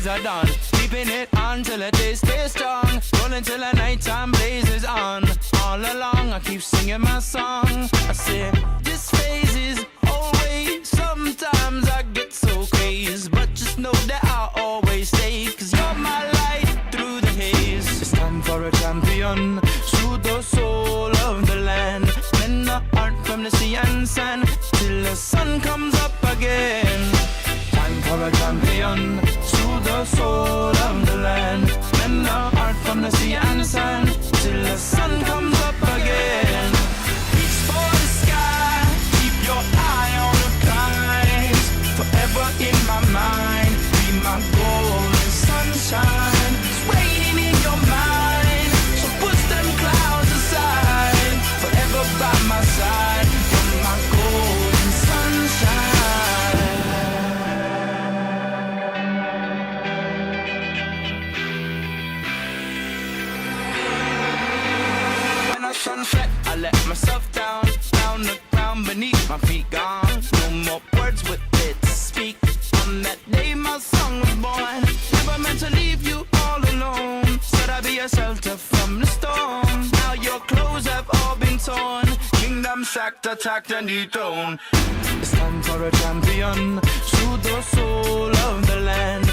days are done. Keeping it on till the day stays strong. Rolling till the nighttime blazes on. All along I keep singing my song. I say this phase is always. Sometimes I get so crazy, but just know that I'll always stay. Cause you're my light through the haze. It's time for a champion. Soothe the soul of the land. Men the heart from the sea and sand. Till the sun comes up again. Time for a champion. Soothe the soul of the land. Men the heart from the sea and sand. Till the sun comes up again. Reach for the sky. Keep your eye on the prize. Forever in my mind. Be my golden sunshine. It's raining in your mind. So push them clouds aside. Forever by my side. You're my golden sunshine. When I sunset, I let myself down. Down the ground beneath my feet gone. No more words with it to speak. On that day my song was born. Never meant to leave you all alone. Said I'd be a shelter from the storm. Now your clothes have all been torn. Kingdom sacked, attacked and dethroned. It's time for a champion. Soothe the soul of the land.